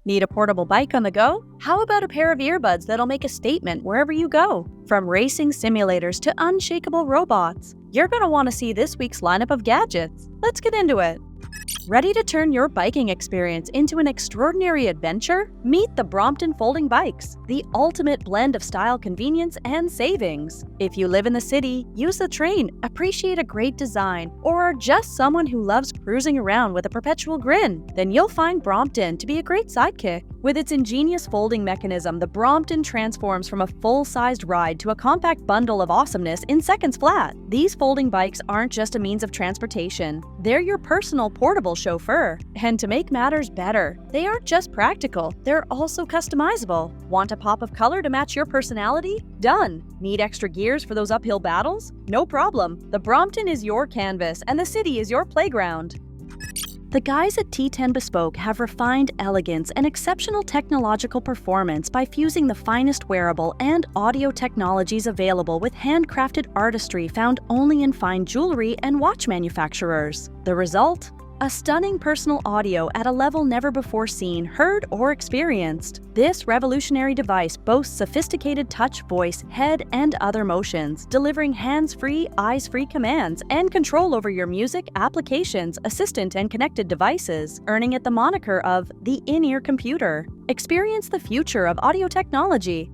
Need a portable bike on the go? How about a pair of earbuds that'll make a statement wherever you go? From racing simulators to unshakable robots, you're going to want to see this week's lineup of gadgets. Let's get into it. Ready to turn your biking experience into an extraordinary adventure? Meet the Brompton folding bikes, the ultimate blend of style, convenience, and savings. If you live in the city, use the train, appreciate a great design, or are just someone who loves cruising around with a perpetual grin, then you'll find Brompton to be a great sidekick. With its ingenious folding mechanism, the Brompton transforms from a full-sized ride to a compact bundle of awesomeness in seconds flat. These folding bikes aren't just a means of transportation, they're your personal portable chauffeur. And to make matters better, they aren't just practical, they're also customizable. Want a pop of color to match your personality? Done. Need extra gears for those uphill battles? No problem. The Brompton is your canvas and the city is your playground. The guys at T10 Bespoke have refined elegance and exceptional technological performance by fusing the finest wearable and audio technologies available with handcrafted artistry found only in fine jewelry and watch manufacturers. The result? A stunning personal audio at a level never before seen, heard, or experienced. This revolutionary device boasts sophisticated touch, voice, head, and other motions, delivering hands-free, eyes-free commands and control over your music, applications, assistant, and connected devices, earning it the moniker of the in-ear computer. Experience the future of audio technology.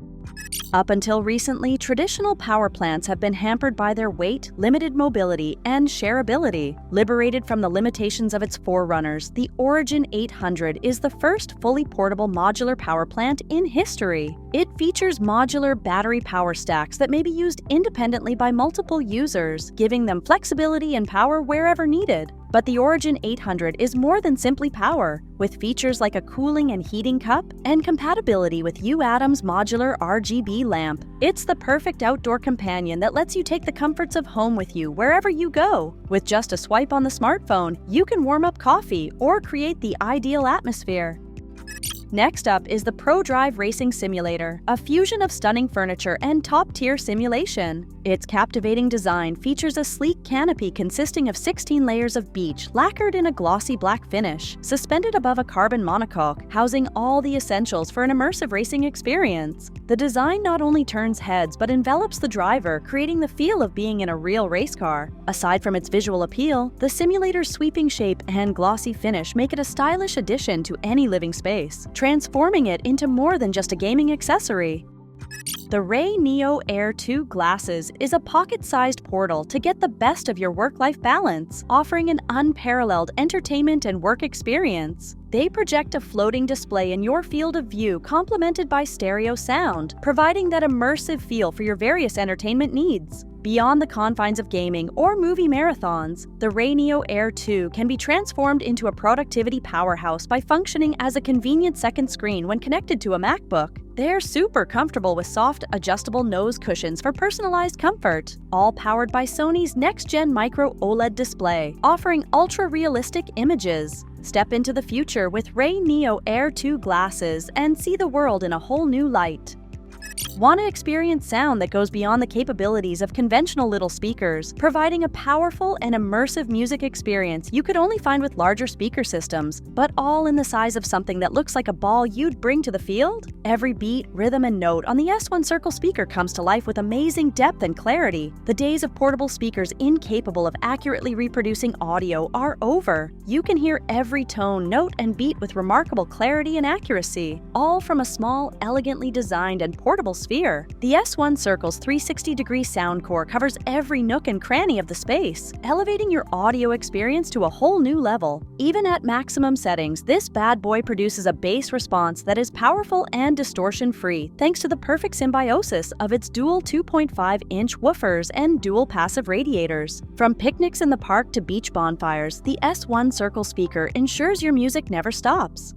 Up until recently, traditional power plants have been hampered by their weight, limited mobility, and shareability. Liberated from the limitations of its forerunners, the Origin 800 is the first fully portable modular power plant in history. It features modular battery power stacks that may be used independently by multiple users, giving them flexibility and power wherever needed. But the Origin 800 is more than simply power, with features like a cooling and heating cup and compatibility with UATOM's modular RGB lamp. It's the perfect outdoor companion that lets you take the comforts of home with you wherever you go. With just a swipe on the smartphone, you can warm up coffee or create the ideal atmosphere. Next up is the ProDrive Racing Simulator, a fusion of stunning furniture and top-tier simulation. Its captivating design features a sleek canopy consisting of 16 layers of beech lacquered in a glossy black finish, suspended above a carbon monocoque, housing all the essentials for an immersive racing experience. The design not only turns heads but envelops the driver, creating the feel of being in a real race car. Aside from its visual appeal, the simulator's sweeping shape and glossy finish make it a stylish addition to any living space, transforming it into more than just a gaming accessory. The Ray Neo Air 2 glasses is a pocket-sized portal to get the best of your work-life balance, offering an unparalleled entertainment and work experience. They project a floating display in your field of view complemented by stereo sound, providing that immersive feel for your various entertainment needs. Beyond the confines of gaming or movie marathons, the Ray Neo Air 2 can be transformed into a productivity powerhouse by functioning as a convenient second screen when connected to a MacBook. They're super comfortable with soft, adjustable nose cushions for personalized comfort, all powered by Sony's next-gen micro OLED display, offering ultra-realistic images. Step into the future with Ray Neo Air 2 glasses and see the world in a whole new light. Want to experience sound that goes beyond the capabilities of conventional little speakers, providing a powerful and immersive music experience you could only find with larger speaker systems, but all in the size of something that looks like a ball you'd bring to the field? Every beat, rhythm, and note on the S1 Circle speaker comes to life with amazing depth and clarity. The days of portable speakers incapable of accurately reproducing audio are over. You can hear every tone, note, and beat with remarkable clarity and accuracy, all from a small, elegantly designed and portable sphere. The S1 Circle's 360-degree sound core covers every nook and cranny of the space, elevating your audio experience to a whole new level. Even at maximum settings, this bad boy produces a bass response that is powerful and distortion-free thanks to the perfect symbiosis of its dual 2.5-inch woofers and dual passive radiators. From picnics in the park to beach bonfires, the S1 Circle speaker ensures your music never stops.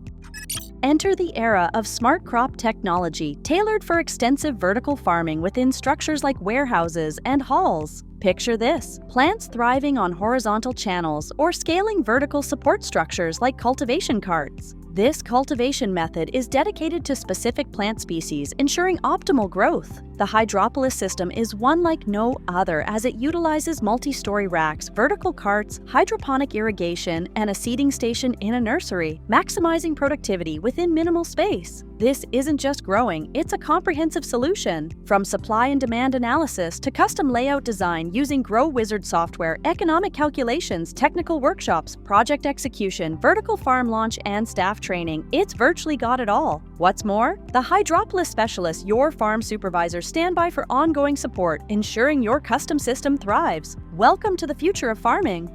Enter the era of smart crop technology, tailored for extensive vertical farming within structures like warehouses and halls. Picture this: plants thriving on horizontal channels or scaling vertical support structures like cultivation carts. This cultivation method is dedicated to specific plant species, ensuring optimal growth. The Hydropolis system is one like no other as it utilizes multi-story racks, vertical carts, hydroponic irrigation, and a seeding station in a nursery, maximizing productivity within minimal space. This isn't just growing, it's a comprehensive solution. From supply and demand analysis to custom layout design using Grow Wizard software, economic calculations, technical workshops, project execution, vertical farm launch, and staff training, it's virtually got it all. What's more, the Hydropolis specialists, your farm supervisors, stand by for ongoing support, ensuring your custom system thrives. Welcome to the future of farming.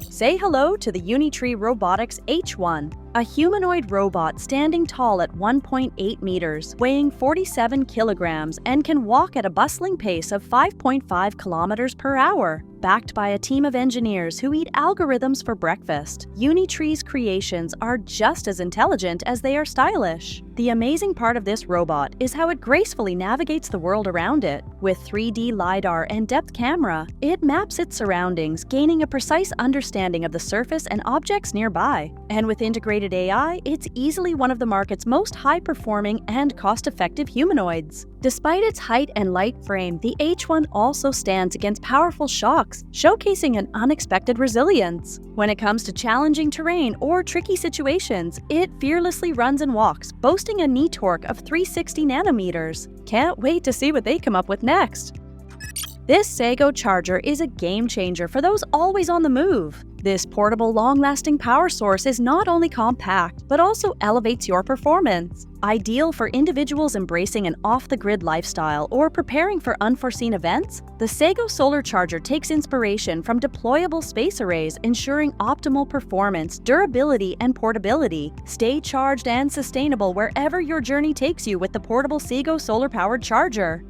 Say hello to the Unitree Robotics H1, a humanoid robot standing tall at 1.8 meters, weighing 47 kilograms, and can walk at a bustling pace of 5.5 kilometers per hour. Backed by a team of engineers who eat algorithms for breakfast, Unitree's creations are just as intelligent as they are stylish. The amazing part of this robot is how it gracefully navigates the world around it. With 3D LiDAR and depth camera, it maps its surroundings, gaining a precise understanding of the surface and objects nearby. And with integrated AI, it's easily one of the market's most high-performing and cost-effective humanoids. Despite its height and light frame, the H1 also stands against powerful shocks, showcasing an unexpected resilience. When it comes to challenging terrain or tricky situations, it fearlessly runs and walks, boasting a knee torque of 360 nanometers. Can't wait to see what they come up with next. This Sago charger is a game changer for those always on the move. This portable, long-lasting power source is not only compact, but also elevates your performance. Ideal for individuals embracing an off-the-grid lifestyle or preparing for unforeseen events, the Sago solar charger takes inspiration from deployable space arrays, ensuring optimal performance, durability, and portability. Stay charged and sustainable wherever your journey takes you with the portable Sago solar-powered charger.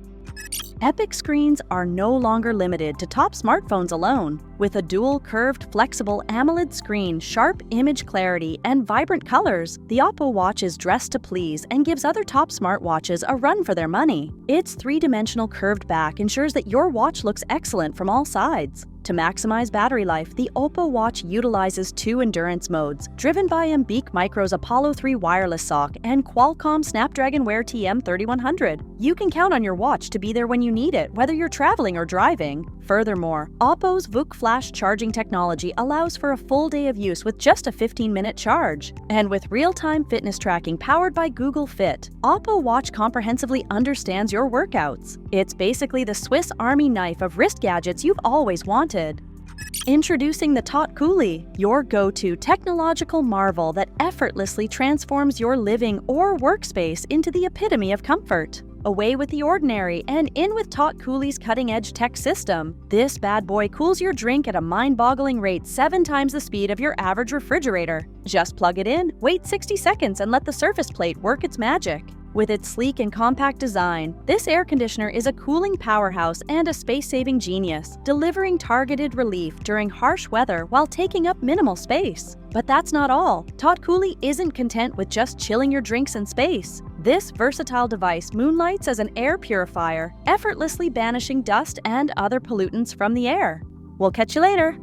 Epic screens are no longer limited to top smartphones alone. With a dual curved, flexible AMOLED screen, sharp image clarity, and vibrant colors, the Oppo Watch is dressed to please and gives other top smartwatches a run for their money. Its three-dimensional curved back ensures that your watch looks excellent from all sides. To maximize battery life, the Oppo Watch utilizes two endurance modes, driven by Ambiq Micro's Apollo 3 wireless sock and Qualcomm Snapdragon Wear TM3100. You can count on your watch to be there when you need it, whether you're traveling or driving. Furthermore, Oppo's VOOC flash charging technology allows for a full day of use with just a 15-minute charge. And with real-time fitness tracking powered by Google Fit, Oppo Watch comprehensively understands your workouts. It's basically the Swiss Army knife of wrist gadgets you've always wanted. Introducing the Tot Coolie, your go-to technological marvel that effortlessly transforms your living or workspace into the epitome of comfort. Away with the ordinary and in with Tot Coolie's cutting-edge tech system. This bad boy cools your drink at a mind-boggling rate 7 times the speed of your average refrigerator. Just plug it in, wait 60 seconds, and let the surface plate work its magic. With its sleek and compact design, this air conditioner is a cooling powerhouse and a space-saving genius, delivering targeted relief during harsh weather while taking up minimal space. But that's not all. Tot Coolie isn't content with just chilling your drinks in space. This versatile device moonlights as an air purifier, effortlessly banishing dust and other pollutants from the air. We'll catch you later!